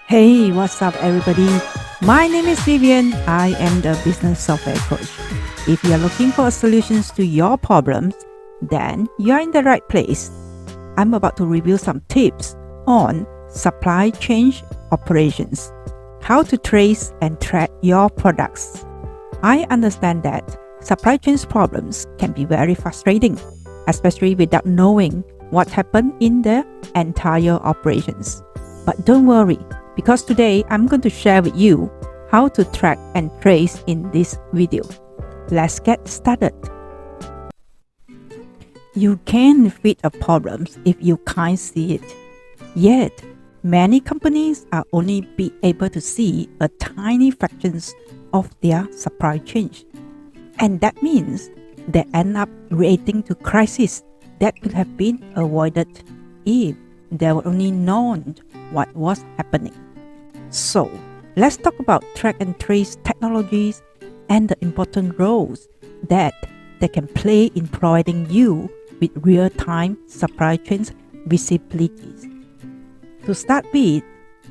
Hey, what's up, everybody? My name is Vivienne. I am the business software coach. If you are looking for solutions to your problems, then you're in the right place. I'm about to review some tips on supply chain operations, how to trace and track your products. I understand that supply chain problems can be very frustrating, especially without knowing what happened in the entire operations. But don't worry, because today I'm going to share with you how to track and trace in this video. Let's get started. You can fix a problem if you can't see it. Yet, many companies are only be able to see a tiny fraction of their supply chain. And that means they end up reacting to crises that could have been avoided if they were only known what was happening. So, let's talk about track and trace technologies and the important roles that they can play in providing you with real-time supply chain visibilities. To start with,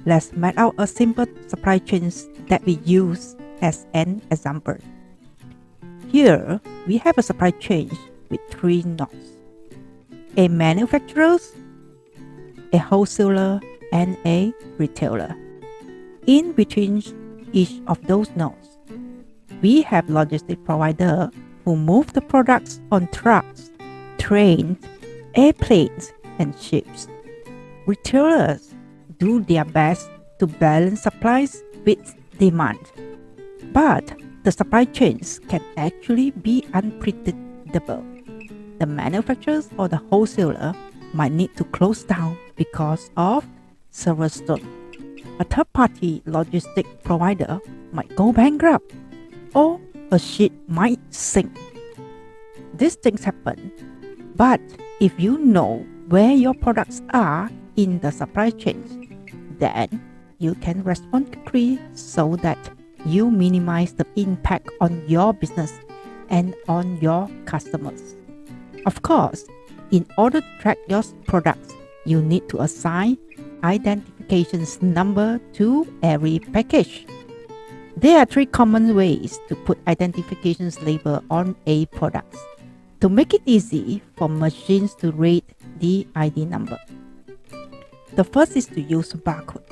let's map out a simple supply chain that we use as an example. Here, we have a supply chain with three nodes: a manufacturer, a wholesaler, and a retailer. In between each of those nodes, we have logistic providers who move the products on trucks, trains, airplanes, and ships. Retailers do their best to balance supplies with demand, but the supply chains can actually be unpredictable. The manufacturers or the wholesaler might need to close down because of server stone. A third-party logistic provider might go bankrupt, or a ship might sink. These things happen, but if you know where your products are in the supply chain, then you can respond quickly so that you minimize the impact on your business and on your customers. Of course, in order to track your products, you need to assign identifications number to every package. There are three common ways to put identifications label on a product to make it easy for machines to read the ID number. The first is to use barcode.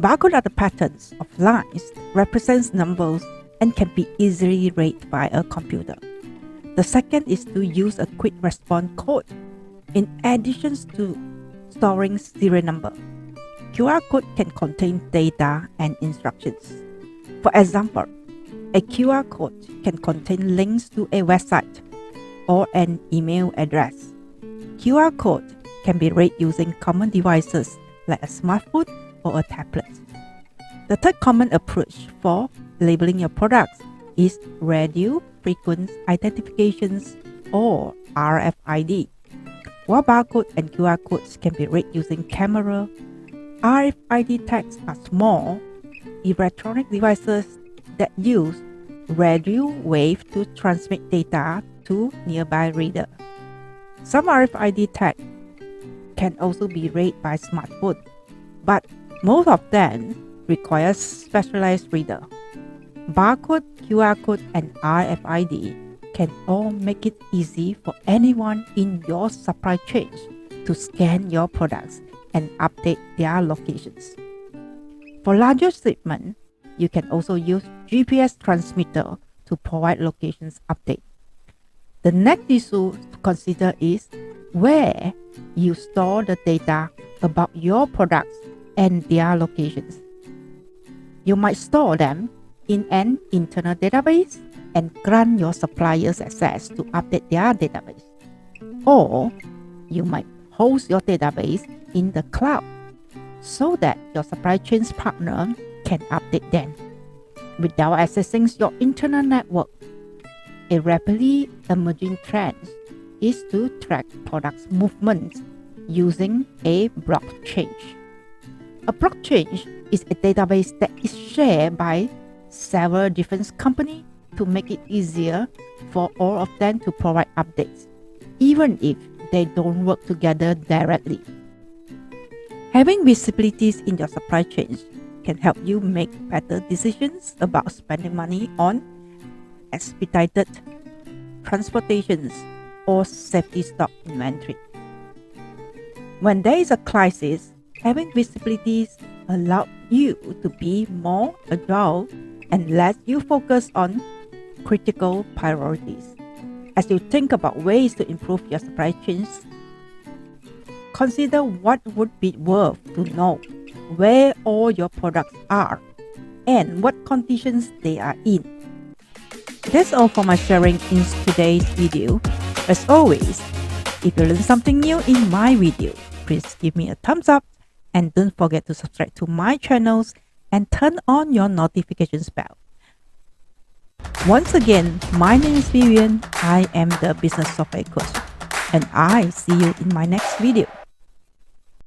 Barcodes are the patterns of lines that represents numbers and can be easily read by a computer. The second is to use a quick response code. In addition to storing serial number, QR code can contain data and instructions. For example, a QR code can contain links to a website or an email address. QR code can be read using common devices like a smartphone or a tablet. The third common approach for labeling your products is radio frequency identifications or RFID. While barcode and QR codes can be read using camera, RFID tags are small electronic devices that use radio wave to transmit data to nearby reader. Some RFID tags can also be read by smartphone, but most of them require specialized reader. Barcode, QR code, and RFID can all make it easy for anyone in your supply chain to scan your products and update their locations. For larger shipments, you can also use GPS transmitter to provide locations update. The next issue to consider is where you store the data about your products and their locations. You might store them in an internal database and grant your suppliers access to update their database. Or you might host your database in the cloud so that your supply chain partner can update them without accessing your internal network. A rapidly emerging trend is to track products movements using a blockchain. A blockchain is a database that is shared by several different companies to make it easier for all of them to provide updates, even if they don't work together directly. Having visibilities in your supply chain can help you make better decisions about spending money on expedited transportations or safety stock inventory. When there is a crisis, having visibility allows you to be more agile and lets you focus on critical priorities. As you think about ways to improve your supply chains, consider what would be worth to know where all your products are and what conditions they are in. That's all for my sharing in today's video. As always, if you learned something new in my video, please give me a thumbs up and don't forget to subscribe to my channels and turn on your notifications bell. Once again, my name is Vivienne. I am the business software coach, and I see you in my next video.